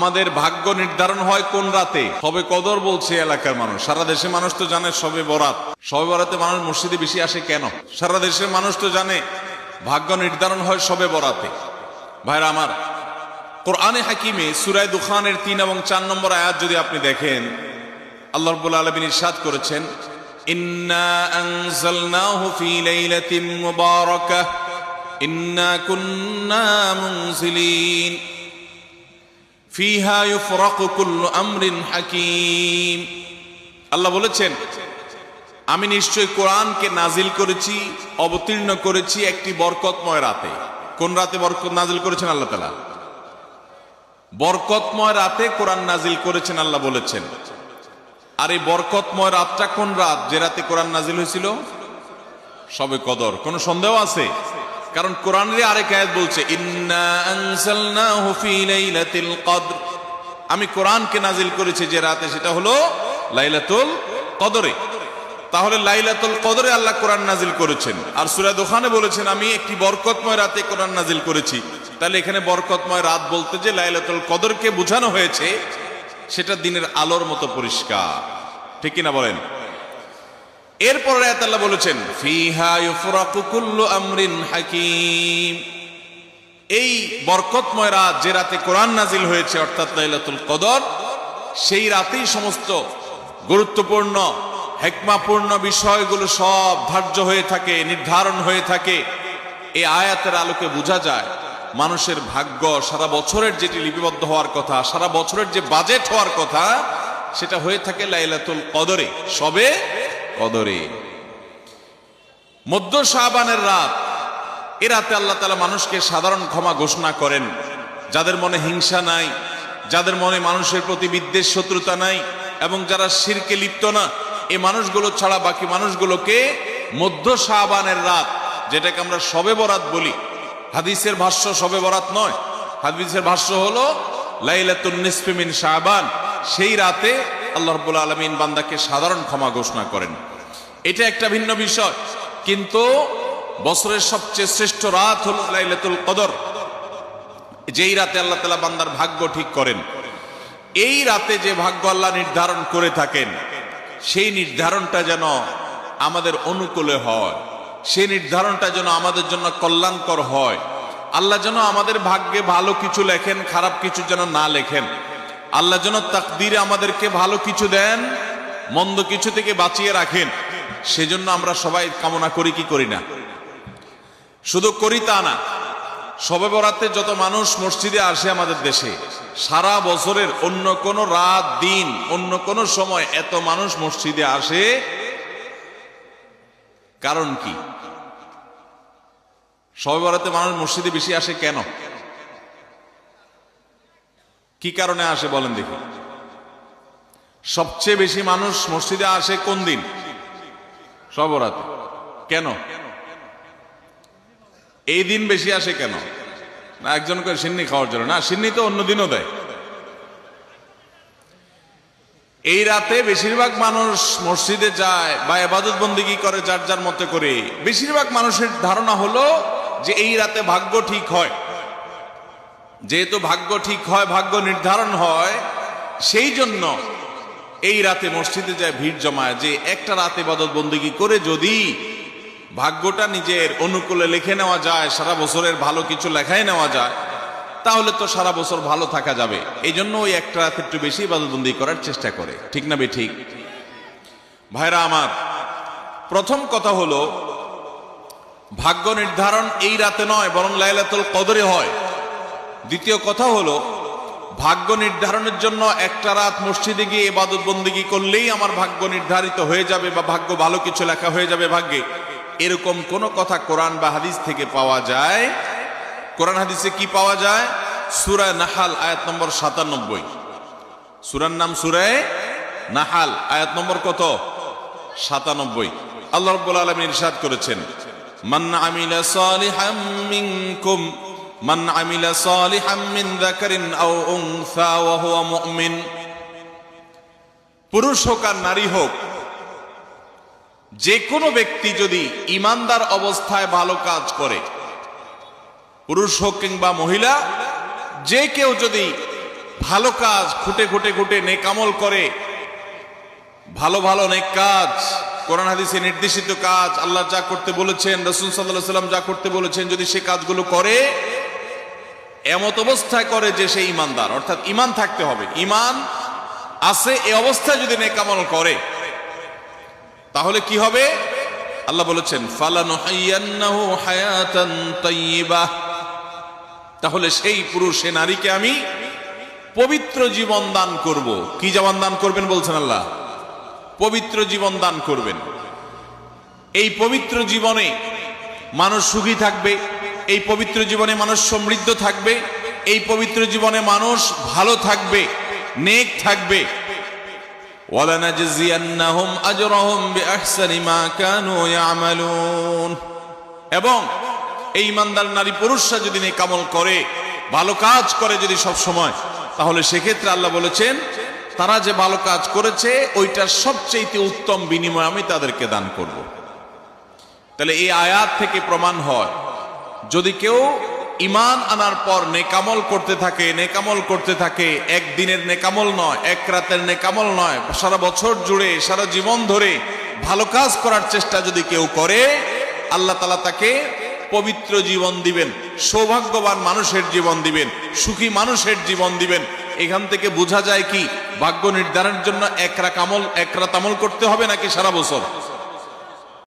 আমাদের ভাগ্য নির্ধারণ হয় কোন রাতে? শবে কদর বলছে এলাকার মানুষ। সারা দেশের মানুষ তো জানে শবে বরাত। শবে বরাতে মানুষ মসজিদে বেশি আসে কেন? সারা দেশের মানুষ তো জানে ভাগ্য নির্ধারণ হয় শবে বরাতে। ভাইরা আমার, কোরআনে হাকিমে সূরা দুখানের 3 এবং 4 নম্বর আয়াত যদি আপনি দেখেন, আল্লাহ রাব্বুল আলামিন ইরশাদ করেছেন, ইন্না আনজালনাহু ফি লাইলাতিন মুবারাকাহ ইন্না কুন্না মুনজিলিন ফিহা ইউফরাকু কুল্লু আমরিন হাকিম। আল্লাহ বলেছেন, আমি নিশ্চয় কোরআনকে নাজিল করেছি, অবতীর্ণ করেছি একটি বরকতময় রাতে। কোন রাতে বরকত নাজিল করেছেন আল্লাহ তাআলা? বরকতময় রাতে কোরআন নাজিল করেছেন আল্লাহ বলেছেন। আর এই বরকতময় রাতটা কোন রাত? যে রাতে কোরআন নাজিল হয়েছিল শবে কদর। কোন সন্দেহ আছে? কারণ কোরআনের আরেক আয়াত বলছে, ইন্না আনজালনাহু ফি লাইলাতিল কদর, আমি কোরআনকে নাজিল করেছি যে রাতে, সেটা হলো লাইলাতুল কদরে। তাহলে লাইলাতুল কদরে আল্লাহ কোরআন নাজিল করেছেন। আর সূরা দুখানে বলেছেন, আমি একটি বরকতময় রাতে কোরআন নাজিল করেছি। তাহলে এখানে বরকতময় রাত বলতে যে লাইলাতুল কদরকে বোঝানো হয়েছে, সেটা দিনের আলোর মতো পরিষ্কার। ঠিক কিনা বলেন? এরপর আয়াত আল্লাহ বলেছেন, ফিহা ইউফরাকু কুল্লু আমরিন হাকিম, এই বরকতময় রাত যে রাতে কোরআন নাজিল হয়েছে অর্থাৎ লাইলাতুল কদর, সেই রাতেই সমস্ত গুরুত্বপূর্ণ হিকমাপূর্ণ বিষয়গুলো সব ধার্য হয়ে থাকে, নির্ধারণ হয়ে থাকে। এই আয়াতের আলোকে বোঝা যায় মানুষের ভাগ্য সারা বছরের যেটি লিপিবদ্ধ হওয়ার কথা, সারা বছরের যে বাজেট হওয়ার কথা, সেটা হয়ে থাকে লাইলাতুল কদরে, শবে কদরে। মধ্য শাবানের রাত, এ রাতে আল্লাহ তাআলা মানুষকে সাধারণ ক্ষমা ঘোষণা করেন। যাদের মনে হিংসা নাই, যাদের মনে মানুষের প্রতি বিদ্বেষ শত্রুতা নাই, এবং যারা শিরকে লিপ্ত না, এই মানুষগুলো ছাড়া বাকি মানুষগুলোকে মধ্য শাবানের রাত, যেটাকে আমরা শবে বরাত বলি, হাদিসের ভাষ্য শবে বরাত নয়, হাদিসের ভাষ্য হলো লাইলাতুন নিসফি মিন শাবান, সেই রাতে আল্লাহ রাব্বুল আলামিন বান্দাকে সাধারণ ক্ষমা ঘোষণা করেন। এটা একটা ভিন্ন বিষয়, কিন্তু বছরের সবচেয়ে শ্রেষ্ঠ রাত হলো লাইলাতুল কদর, যেই রাতে আল্লাহ তাআলা বান্দার ভাগ্য ঠিক করেন। এই রাতে যে ভাগ্য আল্লাহ নির্ধারণ করে থাকেন, সেই নির্ধারণটা যেন আমাদের অনুকূলে হয়, সেই নির্ধারণটা যেন আমাদের জন্য কল্যাণকর হয়। আল্লাহ যেন আমাদের ভাগ্যে ভালো কিছু লেখেন, খারাপ কিছু যেন না লেখেন। আল্লাহ যেন তাকদীরে আমাদেরকে ভালো কিছু দেন, মন্দ কিছু থেকে বাঁচিয়ে রাখেন। সেজন্য আমরা সবাই কামনা করি কি করি না? শুধু করি তা না, শবে বরাতে যত মানুষ মসজিদে আসে আমাদের দেশে, সারা বছরের অন্য কোন রাত, দিন, অন্য কোন সময় এত মানুষ মসজিদে আসে, কারণ কি? শবে বরাতে মানুষ মসজিদে বেশি আসে কেন? কি কারণে আসে বলেন দেখি? সবচেয়ে বেশি মানুষ মসজিদে আসে কোন দিন? শবে বরাতে। কেন এই দিন বেশি আসে কেন? না একজন করে সিন্নি খাওয়ার জন্য? না, সিন্নি তো অন্য দিনও দেয়। এই রাতে বেশিরভাগ মানুষ মসজিদে যায় বা ইবাদত বন্দেগী করে যার যার মতে করে। বেশিরভাগ মানুষের ধারণা হলো যে এই রাতে ভাগ্য ঠিক হয়। যেহেতু ভাগ্য ঠিক হয়, ভাগ্য নির্ধারণ হয়, সেই জন্য এই রাতে মসজিদে যায়, ভিড় জমায়, যে একটা রাতে ইবাদত বন্দেগী করে যদি ভাগ্যটা নিজের অনুকূলে লিখে নেওয়া যায়, সারা বছরের ভালো কিছু লেখায় নেওয়া যায়, তাহলে তো সারা বছর ভালো থাকা যাবে। এই জন্য ওই একটা রাতে একটু বেশি ইবাদতবন্দি করার চেষ্টা করে। ঠিক না বেঠিক? ভাইরা আমার, প্রথম কথা হলো ভাগ্য নির্ধারণ এই রাতে নয়, বরং লাইলাতুল কদরে হয়। দ্বিতীয় কথা হলো ভাগ্য নির্ধারণের জন্য একটা রাত মসজিদে গিয়ে ইবাদত বন্দেগী করলেই আমার ভাগ্য নির্ধারিত হয়ে যাবে বা ভাগ্য ভালো কিছু লেখা হয়ে যাবে ভাগ্যে, এরকম কোন কথা কোরআন বা হাদিস থেকে পাওয়া যায়? কোরআন হাদিসে কি পাওয়া যায়? সূরা নাহাল আয়াত নম্বর 97। সূরার নাম সূরা নাহাল, আয়াত নম্বর কত? 97। আল্লাহ রাব্বুল আলামিন ইরশাদ করেছেন, মান আমিলা সালিহাম মিনকুম, মান আমিলা সালিহাম মিন যাকারিন আও উনসা ওয়া হুয়া মুমিন। পুরুষ হোক আর নারী হোক, যে কোনো ব্যক্তি যদি ঈমানদার অবস্থায় ভালো কাজ করে, পুরুষ হোক কিংবা মহিলা, যে কেউ যদি ভালো কাজ খুঁটে খুঁটে খুঁটে নেক আমল করে, ভালো ভালো নেক কাজ, কোরআন হাদিসে নির্দেশিত কাজ, আল্লাহ যা করতে বলেছেন, রাসূল সাল্লাল্লাহু আলাইহি ওয়াসাল্লাম যা করতে বলেছেন, যদি সে কাজগুলো করে এমত অবস্থায় করে যে সে ঈমানদার, অর্থাৎ ঈমান থাকতে হবে, ঈমান আছে এই অবস্থায় যদি নেক আমল করে, তাহলে কি হবে? আল্লাহ বলেছেন ফালানুহাইয়ান্নাহু হায়াতান তাইয়্যিবাহ, তাহলে সেই পুরুষ সে নারীকে আমি পবিত্র জীবন দান করব। কি জীবন দান করবেন বলছেন আল্লাহ? পবিত্র জীবন দান করবেন। এই পবিত্র জীবনে মানুষ সুখী থাকবে, এই পবিত্র জীবনে মানুষ সমৃদ্ধ থাকবে, এই পবিত্র জীবনে মানুষ ভালো থাকবে, নেক থাকবে। ওয়ালানাজজিয়ান্নাহুম আজরাহুম বিআহসানি মা কানু ইয়ামালুন, এবং এই ঈমানদার নারী পুরুষরা যদি নেক আমল করে, ভালো কাজ করে যদি সব সময়, তাহলে সেক্ষেত্রে আল্লাহ বলেছেন তারা যে ভালো কাজ করেছে ওইটার সবচেয়ে উত্তম বিনিময় আমি তাদেরকে দান করব। তাহলে এই আয়াত থেকে প্রমাণ হয় যদি কেউ ঈমান আনার পর নেকামল করতে থাকে, নেকামল করতে থাকে, একদিনের নেকামল নয়, এক রাতের নেকামল নয়, সারা বছর জুড়ে সারা জীবন ধরে ভালো কাজ করার চেষ্টা যদি কেউ করে, আল্লাহ তাআলা তাকে পবিত্র জীবন দিবেন, সৌভাগ্যবান মানুষের জীবন দিবেন, সুখী মানুষের জীবন দিবেন। এখান থেকে বোঝা যায় কি ভাগ্য নির্ধারণের জন্য এক রাত আমল করতে হবে নাকি সারা বছর?